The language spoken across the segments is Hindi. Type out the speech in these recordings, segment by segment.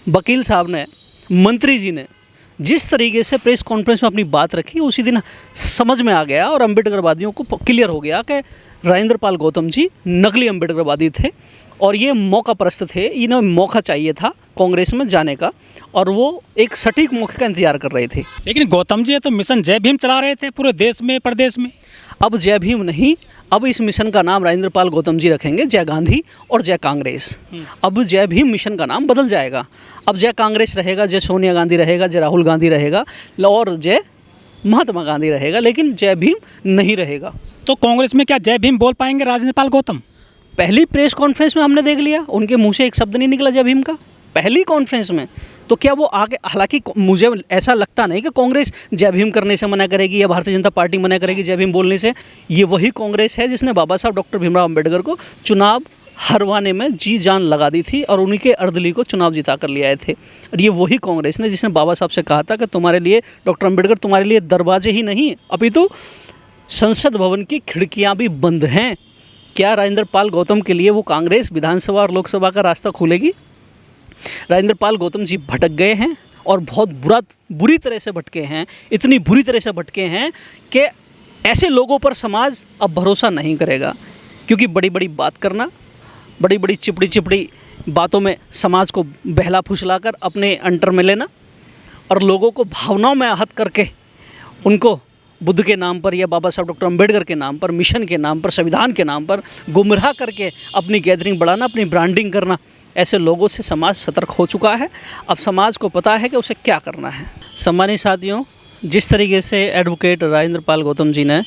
वकील साहब ने, मंत्री जी ने जिस तरीके से प्रेस कॉन्फ्रेंस में अपनी बात रखी, उसी दिन समझ में आ गया और अम्बेडकरवादियों को क्लियर हो गया कि राजेंद्र पाल गौतम जी नकली अम्बेडकरवादी थे और ये मौका परस्त थे। इन्हें मौका चाहिए था कांग्रेस में जाने का और वो एक सटीक मौके का इंतजार कर रहे थे। लेकिन गौतम जी तो मिशन जय भीम चला रहे थे पूरे देश में, प्रदेश में। अब जय भीम नहीं, अब इस मिशन का नाम राजेंद्र पाल गौतम जी रखेंगे, जय गांधी और जय कांग्रेस। अब जय भीम मिशन का नाम बदल जाएगा। अब जय कांग्रेस रहेगा, जय सोनिया गांधी रहेगा, जय राहुल गांधी रहेगा और जय महात्मा गांधी रहेगा, लेकिन जय भीम नहीं रहेगा। तो कांग्रेस में क्या जय भीम बोल पाएंगे राजेंद्र पाल गौतम? पहली प्रेस कॉन्फ्रेंस में हमने देख लिया, उनके मुंह से एक शब्द नहीं निकला जय भीम का, पहली कॉन्फ्रेंस में। तो क्या वो आगे, हालांकि मुझे ऐसा लगता नहीं कि कांग्रेस जय भीम करने से मना करेगी या भारतीय जनता पार्टी मना करेगी जय भीम बोलने से। ये वही कांग्रेस है जिसने बाबा साहब डॉक्टर भीमराव अम्बेडकर को चुनाव हरवाने में जी जान लगा दी थी और उन्हीं के अर्दली को चुनाव जिता कर ले आए थे। और ये वही कांग्रेस ने जिसने बाबा साहब से कहा था कि तुम्हारे लिए डॉक्टर अम्बेडकर, तुम्हारे लिए दरवाजे ही नहीं अपितु संसद भवन की खिड़कियाँ भी बंद हैं। क्या राजेंद्र पाल गौतम के लिए वो कांग्रेस विधानसभा और लोकसभा का रास्ता खोलेगी? राजेंद्र पाल गौतम जी भटक गए हैं और बहुत बुरी तरह से भटके हैं, इतनी बुरी तरह से भटके हैं कि ऐसे लोगों पर समाज अब भरोसा नहीं करेगा। क्योंकि बड़ी बड़ी बात करना, बड़ी बड़ी चिपड़ी बातों में समाज को बहला फुसला कर अपने अंटर में लेना और लोगों को भावनाओं में आहत करके उनको बुद्ध के नाम पर या बाबा साहब डॉक्टर अम्बेडकर के नाम पर, मिशन के नाम पर, संविधान के नाम पर गुमराह करके अपनी गैदरिंग बढ़ाना, अपनी ब्रांडिंग करना, ऐसे लोगों से समाज सतर्क हो चुका है। अब समाज को पता है कि उसे क्या करना है। सम्मानित साथियों, जिस तरीके से एडवोकेट राजेंद्र पाल गौतम जी ने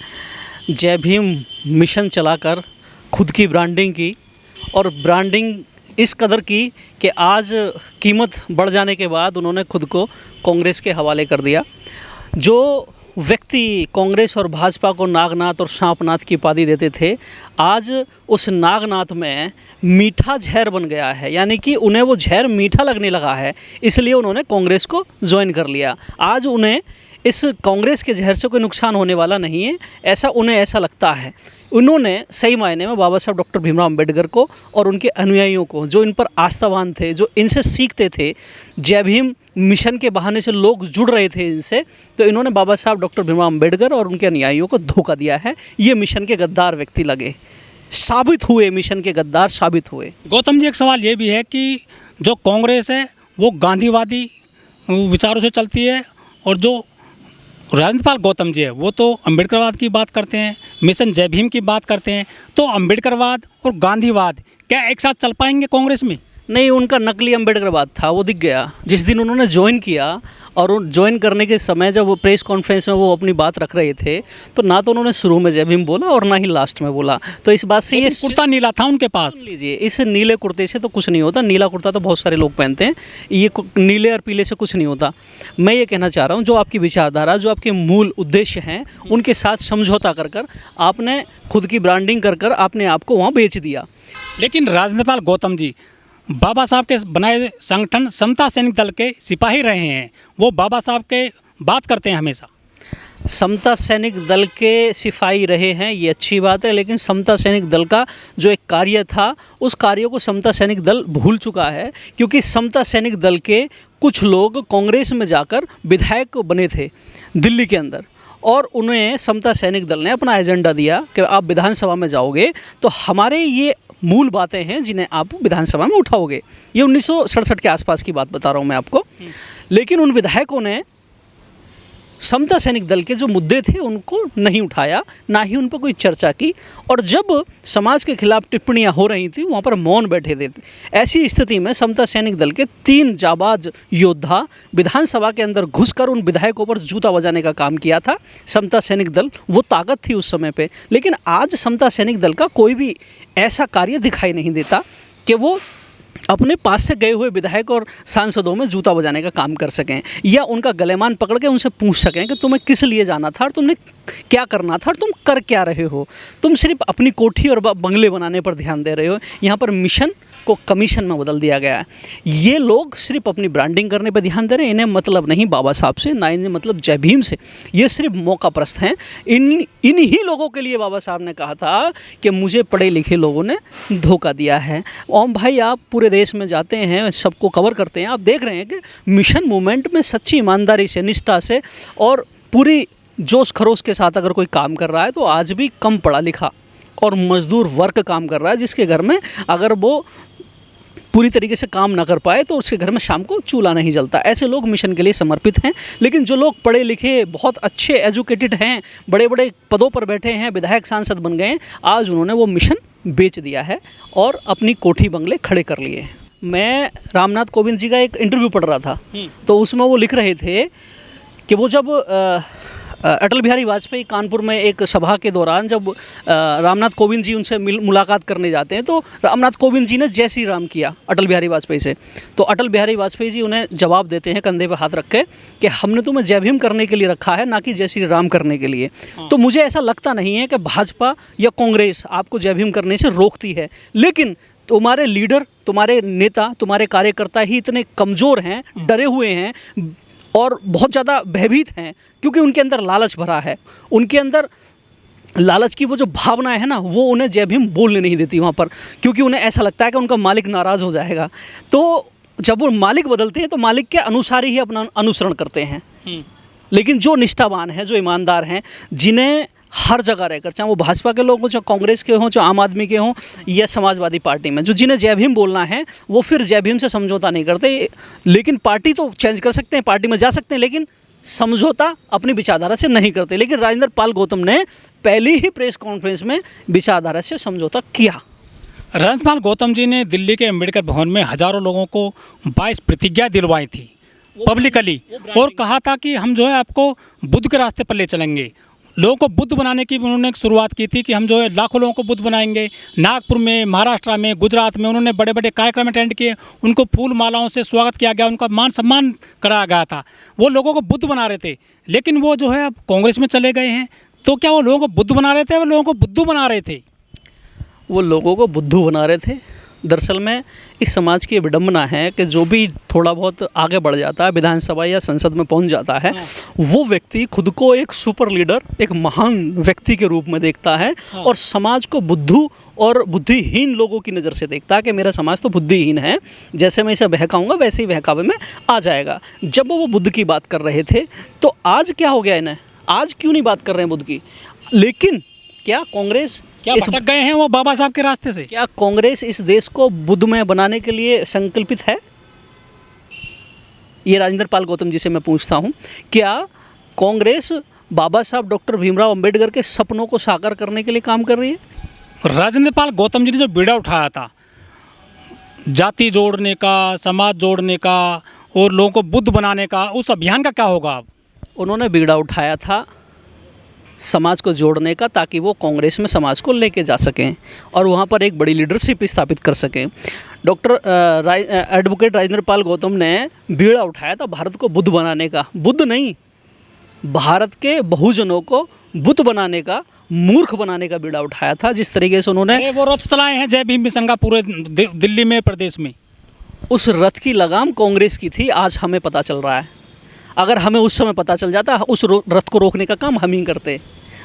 जय भीम मिशन चलाकर खुद की ब्रांडिंग की और ब्रांडिंग इस कदर की कि आज कीमत बढ़ जाने के बाद उन्होंने खुद को कांग्रेस के हवाले कर दिया। जो व्यक्ति कांग्रेस और भाजपा को नागनाथ और सांपनाथ की उपाधि देते थे, आज उस नागनाथ में मीठा जहर बन गया है, यानी कि उन्हें वो जहर मीठा लगने लगा है, इसलिए उन्होंने कांग्रेस को ज्वाइन कर लिया। आज उन्हें इस कांग्रेस के जहर से कोई नुकसान होने वाला नहीं है, उन्हें ऐसा लगता है। उन्होंने सही मायने में बाबा साहब डॉक्टर भीमराव अम्बेडकर को और उनके अनुयायियों को, जो इन पर आस्थावान थे, जो इनसे सीखते थे, जय भीम मिशन के बहाने से लोग जुड़ रहे थे इनसे, तो इन्होंने बाबा साहब डॉक्टर भीमराव अम्बेडकर और उनके अनुयायियों को धोखा दिया है। ये मिशन के गद्दार व्यक्ति लगे, साबित हुए, मिशन के गद्दार साबित हुए। गौतम जी, एक सवाल ये भी है कि जो कांग्रेस है वो गांधीवादी विचारों से चलती है और जो राजेंद्र पाल गौतम जी है वो तो अम्बेडकरवाद की बात करते हैं, मिशन जय भीम की बात करते हैं। तो अम्बेडकरवाद और गांधीवाद क्या एक साथ चल पाएंगे कांग्रेस में? नहीं, उनका नकली अम्बेडकरवाद था, वो दिख गया जिस दिन उन्होंने ज्वाइन किया। और ज्वाइन करने के समय जब वो प्रेस कॉन्फ्रेंस में वो अपनी बात रख रहे थे, तो ना तो उन्होंने शुरू में जय भीम बोला और ना ही लास्ट में बोला। तो इस बात से ये कुर्ता नीला था उनके पास। लीजिए, इस नीले कुर्ते से तो कुछ नहीं होता। नीला कुर्ता तो बहुत सारे लोग पहनते हैं, ये नीले और पीले से कुछ नहीं होता। मैं ये कहना चाह रहा हूँ, जो आपकी विचारधारा, जो आपके मूल उद्देश्य हैं, उनके साथ समझौता कर आपने खुद की ब्रांडिंग कर आपने आपको वहाँ बेच दिया। लेकिन राजेंद्र पाल गौतम जी बाबा साहब के बनाए संगठन समता सैनिक दल के सिपाही रहे हैं, वो बाबा साहब के बात करते हैं हमेशा। समता सैनिक दल के सिपाही रहे हैं, ये अच्छी बात है, लेकिन समता सैनिक दल का जो एक कार्य था, उस कार्य को समता सैनिक दल भूल चुका है। क्योंकि समता सैनिक दल के कुछ लोग कांग्रेस में जाकर विधायक बने थे दिल्ली के अंदर, और उन्हें समता सैनिक दल ने अपना एजेंडा दिया कि आप विधानसभा में जाओगे तो हमारे ये मूल बातें हैं जिन्हें आप विधानसभा में उठाओगे। ये 1967 के आसपास की बात बता रहा हूँ मैं आपको। लेकिन उन विधायकों ने समता सैनिक दल के जो मुद्दे थे उनको नहीं उठाया, ना ही उन पर कोई चर्चा की। और जब समाज के खिलाफ टिप्पणियां हो रही थी, वहाँ पर मौन बैठे थे। ऐसी स्थिति में समता सैनिक दल के 3 जाबाज योद्धा विधानसभा के अंदर घुसकर उन विधायकों पर जूता बजाने का काम किया था। समता सैनिक दल वो ताकत थी उस समय पे। लेकिन आज समता सैनिक दल का कोई भी ऐसा कार्य दिखाई नहीं देता कि वो अपने पास से गए हुए विधायक और सांसदों में जूता बजाने का काम कर सकें, या उनका गलेमान पकड़ के उनसे पूछ सकें कि तुम्हें किस लिए जाना था और तुमने क्या करना था और तुम कर क्या रहे हो। तुम सिर्फ अपनी कोठी और बंगले बनाने पर ध्यान दे रहे हो। यहाँ पर मिशन को कमीशन में बदल दिया गया है। ये लोग सिर्फ अपनी ब्रांडिंग करने पर ध्यान दे रहे हैं। इन्हें मतलब नहीं बाबा साहब से, ना इन्हें मतलब जय भीम से। ये सिर्फ मौका परस्त हैं। इन्हीं लोगों के लिए बाबा साहब ने कहा था कि मुझे पढ़े लिखे लोगों ने धोखा दिया है। ओम भाई, आप पूरे पूरे देश में जाते हैं, सबको कवर करते हैं, आप देख रहे हैं कि मिशन मूवमेंट में सच्ची ईमानदारी से, निष्ठा से और पूरी जोश खरोश के साथ अगर कोई काम कर रहा है तो आज भी कम पढ़ा लिखा और मजदूर वर्ग काम कर रहा है, जिसके घर में अगर वो पूरी तरीके से काम ना कर पाए तो उसके घर में शाम को चूल्हा नहीं जलता। ऐसे लोग मिशन के लिए समर्पित हैं। लेकिन जो लोग पढ़े लिखे, बहुत अच्छे एजुकेटेड हैं, बड़े बड़े पदों पर बैठे हैं, विधायक सांसद बन गए हैं, आज उन्होंने वो मिशन बेच दिया है और अपनी कोठी बंगले खड़े कर लिए हैं। मैं रामनाथ कोविंद जी का एक इंटरव्यू पढ़ रहा था, तो उसमें वो लिख रहे थे कि वो जब अटल बिहारी वाजपेयी कानपुर में एक सभा के दौरान जब रामनाथ कोविंद जी उनसे मुलाकात करने जाते हैं तो रामनाथ कोविंद जी ने जय श्री राम किया अटल बिहारी वाजपेयी से। तो अटल बिहारी वाजपेयी जी उन्हें जवाब देते हैं कंधे पर हाथ रख के कि हमने तुम्हें जय भीम करने के लिए रखा है, ना कि जय श्री राम करने के लिए। तो मुझे ऐसा लगता नहीं है कि भाजपा या कांग्रेस आपको जय भीम करने से रोकती है, लेकिन तुम्हारे लीडर, तुम्हारे नेता, तुम्हारे कार्यकर्ता ही इतने कमज़ोर हैं, डरे हुए हैं और बहुत ज़्यादा भयभीत हैं, क्योंकि उनके अंदर लालच भरा है। उनके अंदर लालच की वो जो भावना है ना, वो उन्हें जय भीम बोलने नहीं देती वहाँ पर, क्योंकि उन्हें ऐसा लगता है कि उनका मालिक नाराज़ हो जाएगा। तो जब वो मालिक बदलते हैं तो मालिक के अनुसार ही अपना अनुसरण करते हैं। लेकिन जो निष्ठावान हैं, जो ईमानदार हैं, जिन्हें हर जगह रहकर, चाहे वो भाजपा के लोग हों, चाहे कांग्रेस के हों, चाहे आम आदमी के हों या समाजवादी पार्टी में, जो जिन्हें जय भीम बोलना है, वो फिर जय भीम से समझौता नहीं करते। लेकिन पार्टी तो चेंज कर सकते हैं, पार्टी में जा सकते हैं, लेकिन समझौता अपनी विचारधारा से नहीं करते। लेकिन राजेंद्र पाल गौतम ने पहली ही प्रेस कॉन्फ्रेंस में विचारधारा से समझौता किया। राजेंद्र पाल गौतम जी ने दिल्ली के अम्बेडकर भवन में हजारों लोगों को 22 प्रतिज्ञा दिलवाई थी पब्लिकली, और कहा था कि हम जो है आपको बुद्ध के रास्ते पर ले चलेंगे। लोगों को बुद्ध बनाने की उन्होंने एक शुरुआत की थी कि हम जो है लाखों लोगों को बुद्ध बनाएंगे। नागपुर में, महाराष्ट्र में, गुजरात में उन्होंने बड़े बड़े कार्यक्रम अटेंड किए, उनको फूल मालाओं से स्वागत किया गया, उनका मान सम्मान कराया गया था। वो लोगों को बुद्ध बना रहे थे, लेकिन वो जो है अब कांग्रेस में चले गए हैं। तो क्या वो लोगों को बुद्ध बना रहे थे, वो लोगों को बुद्धू बना रहे थे? वो लोगों को बुद्धू बना रहे थे। दरअसल में इस समाज की विडंबना है कि जो भी थोड़ा बहुत आगे बढ़ जाता है, विधानसभा या संसद में पहुंच जाता है, वो व्यक्ति खुद को एक सुपर लीडर, एक महान व्यक्ति के रूप में देखता है और समाज को बुद्धू और बुद्धिहीन लोगों की नज़र से देखता है कि मेरा समाज तो बुद्धिहीन है, जैसे मैं इसे बहकाऊंगा वैसे ही बहकावे में आ जाएगा। जब वो बुद्ध की बात कर रहे थे तो आज क्या हो गया इन्हें, आज क्यों नहीं बात कर रहे हैं बुद्ध की? लेकिन क्या कांग्रेस, क्या भटक गए हैं वो बाबा साहब के रास्ते से? क्या कांग्रेस इस देश को बुद्धमय बनाने के लिए संकल्पित है? ये राजेंद्र पाल गौतम जी से मैं पूछता हूँ, क्या कांग्रेस बाबा साहब डॉक्टर भीमराव अंबेडकर के सपनों को साकार करने के लिए काम कर रही है? राजेंद्र पाल गौतम जी ने जो बीड़ा उठाया था जाति जोड़ने का, समाज जोड़ने का और लोगों को बुद्ध बनाने का, उस अभियान का क्या होगा अब? उन्होंने बीड़ा उठाया था समाज को जोड़ने का, ताकि वो कांग्रेस में समाज को लेके जा सकें और वहाँ पर एक बड़ी लीडरशिप स्थापित कर सकें। डॉक्टर एडवोकेट राजेंद्र पाल गौतम ने बीड़ा उठाया था भारत को बुद्ध बनाने का, बुद्ध नहीं, भारत के बहुजनों को बुद्ध बनाने का, मूर्ख बनाने का बीड़ा उठाया था। जिस तरीके से उन्होंने वो रथ चलाए हैं जय भीम मिशन का पूरे दिल्ली में, प्रदेश में, उस रथ की लगाम कांग्रेस की थी, आज हमें पता चल रहा है। अगर हमें उस समय पता चल जाता, उस रथ को रोकने का काम हम ही करते।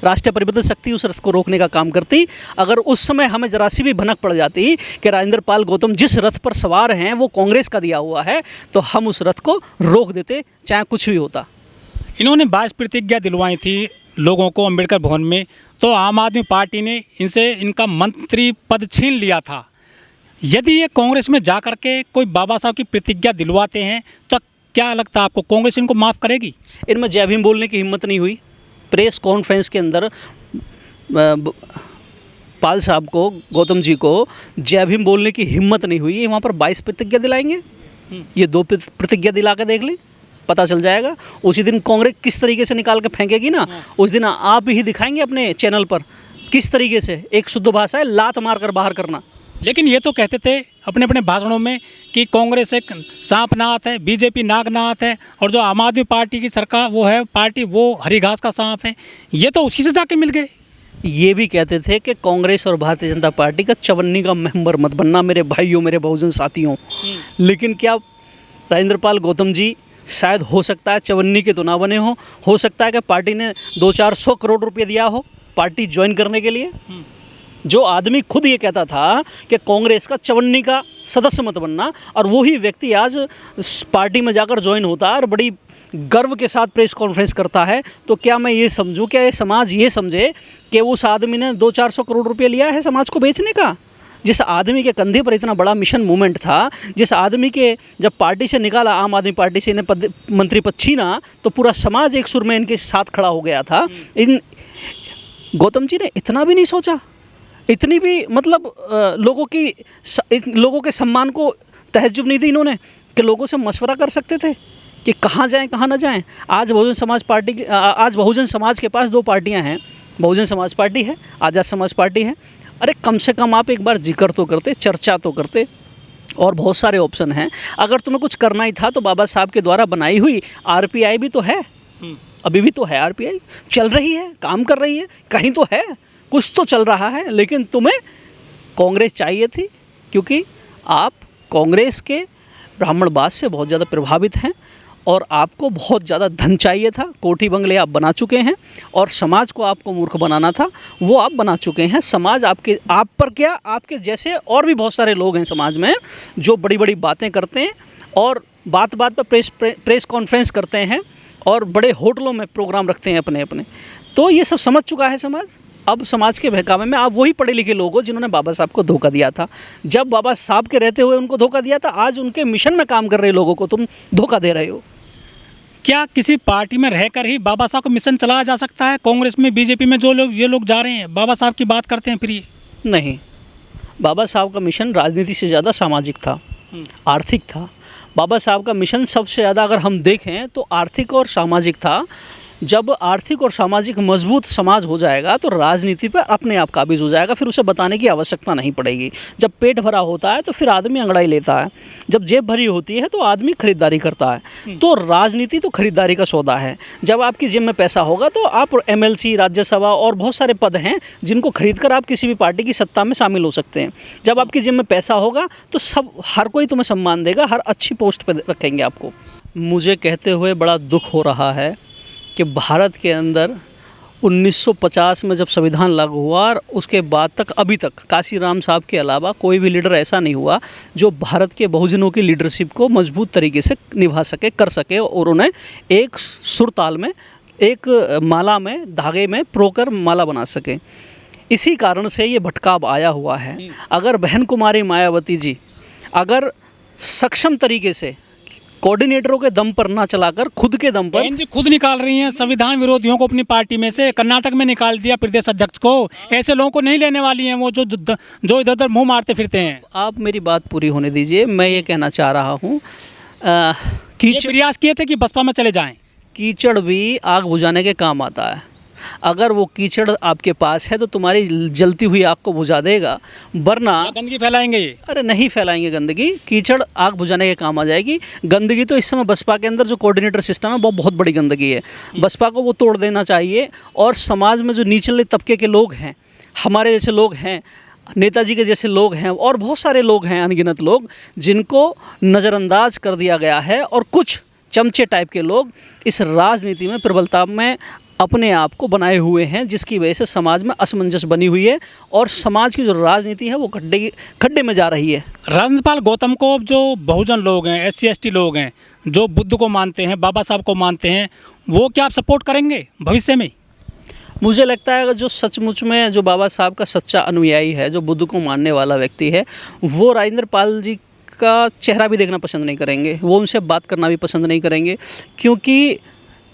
राष्ट्रीय परिवर्तन शक्ति उस रथ को रोकने का काम करती। अगर उस समय हमें जरा सी भी भनक पड़ जाती कि राजेंद्र पाल गौतम जिस रथ पर सवार हैं वो कांग्रेस का दिया हुआ है, तो हम उस रथ को रोक देते, चाहे कुछ भी होता। इन्होंने 22 प्रतिज्ञा दिलवाई थी लोगों को अम्बेडकर भवन में, तो आम आदमी पार्टी ने इनसे इनका मंत्री पद छीन लिया था। यदि ये कांग्रेस में जा कर के कोई बाबा साहब की प्रतिज्ञा दिलवाते हैं तो क्या लगता है आपको, कांग्रेस इनको माफ़ करेगी? इनमें जय भीम बोलने की हिम्मत नहीं हुई। प्रेस कॉन्फ्रेंस के अंदर पाल साहब को, गौतम जी को जय भीम बोलने की हिम्मत नहीं हुई। वहाँ पर 22 प्रतिज्ञा दिलाएंगे, ये 2 प्रतिज्ञा दिला के देख लें, पता चल जाएगा। उसी दिन कांग्रेस किस तरीके से निकाल के फेंकेगी ना, उस दिन आप ही दिखाएंगे अपने चैनल पर किस तरीके से। एक शुद्ध भाषा है, लात मार कर बाहर करना। लेकिन ये तो कहते थे अपने अपने भाषणों में कि कांग्रेस एक सांपनाथ है, बीजेपी नागनाथ है, और जो आम आदमी पार्टी की सरकार वो है पार्टी, वो हरी घास का सांप है। ये तो उसी से जाके मिल गए। ये भी कहते थे कि कांग्रेस और भारतीय जनता पार्टी का चवन्नी का मेंबर मत बनना मेरे भाइयों, मेरे बहुजन साथियों। लेकिन क्या राजेंद्र पाल गौतम जी, शायद हो सकता है चवन्नी के तो ना बने हो सकता है कि पार्टी ने 200-400 करोड़ रुपये दिया हो पार्टी ज्वाइन करने के लिए। जो आदमी खुद ये कहता था कि कांग्रेस का चवन्नी का सदस्य मत बनना, और वही व्यक्ति आज पार्टी में जाकर ज्वाइन होता है और बड़ी गर्व के साथ प्रेस कॉन्फ्रेंस करता है, तो क्या मैं ये समझूं, क्या ये समाज ये समझे कि उस आदमी ने 200-400 करोड़ रुपये लिया है समाज को बेचने का? जिस आदमी के कंधे पर इतना बड़ा मिशन मूवमेंट था, जिस आदमी के जब पार्टी से निकाला, आम आदमी पार्टी से इन्हें मंत्री पद छीना, तो पूरा समाज एक सुर में इनके साथ खड़ा हो गया था। इन गौतम जी ने इतना भी नहीं सोचा, इतनी भी मतलब लोगों के सम्मान को तहज्जुब नहीं दी इन्होंने कि लोगों से मशवरा कर सकते थे कि कहाँ जाएं कहाँ ना जाएं। आज बहुजन समाज के पास 2 पार्टियां हैं, बहुजन समाज पार्टी है, आज़ाद समाज पार्टी है। अरे कम से कम आप एक बार जिक्र तो करते, चर्चा तो करते, और बहुत सारे ऑप्शन हैं। अगर तुम्हें कुछ करना ही था तो बाबा साहब के द्वारा बनाई हुई आरपीआई भी तो है, अभी भी तो है, आरपीआई चल रही है, काम कर रही है, कहीं तो है, कुछ तो चल रहा है। लेकिन तुम्हें कांग्रेस चाहिए थी क्योंकि आप कांग्रेस के ब्राह्मणवाद से बहुत ज़्यादा प्रभावित हैं और आपको बहुत ज़्यादा धन चाहिए था। कोठी बंगले आप बना चुके हैं और समाज को आपको मूर्ख बनाना था, वो आप बना चुके हैं। समाज आप पर क्या, आपके जैसे और भी बहुत सारे लोग हैं समाज में जो बड़ी बड़ी बातें करते हैं और बात बात पर प्रेस कॉन्फ्रेंस करते हैं और बड़े होटलों में प्रोग्राम रखते हैं अपने अपने। तो ये सब समझ चुका है समाज। अब समाज के बहकावे में आप वही पढ़े लिखे लोग हो जिन्होंने बाबा साहब को धोखा दिया था। जब बाबा साहब के रहते हुए उनको धोखा दिया था, आज उनके मिशन में काम कर रहे लोगों को तुम धोखा दे रहे हो। क्या किसी पार्टी में रहकर ही बाबा साहब को मिशन चलाया जा सकता है? कांग्रेस में, बीजेपी में जो लोग ये लोग जा रहे हैं, बाबा साहब की बात करते हैं, फिर ये नहीं, बाबा साहब का मिशन राजनीति से ज़्यादा सामाजिक था, आर्थिक था। बाबा साहब का मिशन सबसे ज़्यादा अगर हम देखें तो आर्थिक और सामाजिक था। जब आर्थिक और सामाजिक मजबूत समाज हो जाएगा तो राजनीति पर अपने आप काबिज हो जाएगा, फिर उसे बताने की आवश्यकता नहीं पड़ेगी। जब पेट भरा होता है तो फिर आदमी अंगड़ाई लेता है, जब जेब भरी होती है तो आदमी खरीदारी करता है। तो राजनीति तो खरीदारी का सौदा है। जब आपकी जेब में पैसा होगा तो आप एमएलसी, राज्यसभा और बहुत सारे पद हैं जिनको खरीद कर आप किसी भी पार्टी की सत्ता में शामिल हो सकते हैं। जब आपकी जेब में पैसा होगा तो हर कोई तुम्हें सम्मान देगा, हर अच्छी पोस्ट पर रखेंगे आपको। मुझे कहते हुए बड़ा दुख हो रहा है कि भारत के अंदर 1950 में जब संविधान लागू हुआ और उसके बाद तक अभी तक काशीराम साहब के अलावा कोई भी लीडर ऐसा नहीं हुआ जो भारत के बहुजनों की लीडरशिप को मजबूत तरीके से निभा सके, कर सके और उन्हें एक सुर ताल में, एक माला में, धागे में प्रोकर माला बना सके। इसी कारण से ये भटकाव आया हुआ है। अगर बहन कुमारी मायावती जी अगर सक्षम तरीके से कोऑर्डिनेटरों के दम पर ना चलाकर खुद के दम पर, जी खुद निकाल रही हैं संविधान विरोधियों को अपनी पार्टी में से। कर्नाटक में निकाल दिया प्रदेश अध्यक्ष को। ऐसे लोगों को नहीं लेने वाली हैं वो जो इधर उधर मुंह मारते फिरते हैं। आप मेरी बात पूरी होने दीजिए। मैं ये कहना चाह रहा हूँ कि प्रयास किए थे कि बसपा में चले जाएं। कीचड़ भी आग बुझाने के काम आता है। अगर वो कीचड़ आपके पास है तो तुम्हारी जलती हुई आग को बुझा देगा, वरना गंदगी फैलाएंगे ये। अरे नहीं फैलाएंगे गंदगी, कीचड़ आग बुझाने के काम आ जाएगी। गंदगी तो इस समय बसपा के अंदर जो कोऑर्डिनेटर सिस्टम है वो बहुत बड़ी गंदगी है। बसपा को वो तोड़ देना चाहिए और समाज में जो निचले तबके के लोग हैं, हमारे जैसे लोग हैं, नेताजी के जैसे लोग हैं और बहुत सारे लोग हैं, अनगिनत लोग, जिनको नज़रअंदाज कर दिया गया है और कुछ चमचे टाइप के लोग इस राजनीति में प्रबलता में अपने आप को बनाए हुए हैं, जिसकी वजह से समाज में असमंजस बनी हुई है और समाज की जो राजनीति है वो खड्डे में जा रही है। राजनीतिपाल गौतम को जो बहुजन लोग हैं, SC ST लोग हैं, जो बुद्ध को मानते हैं, बाबा साहब को मानते हैं, वो क्या आप सपोर्ट करेंगे भविष्य में? मुझे लगता है जो सचमुच में जो बाबा साहब का सच्चा अनुयायी है, जो बुद्ध को मानने वाला व्यक्ति है, वो राजेंद्र पाल जी का चेहरा भी देखना पसंद नहीं करेंगे, वो उनसे बात करना भी पसंद नहीं करेंगे, क्योंकि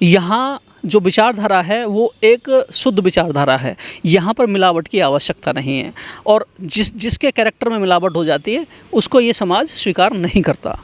यहाँ जो विचारधारा है वो एक शुद्ध विचारधारा है। यहाँ पर मिलावट की आवश्यकता नहीं है और जिसके कैरेक्टर में मिलावट हो जाती है उसको ये समाज स्वीकार नहीं करता।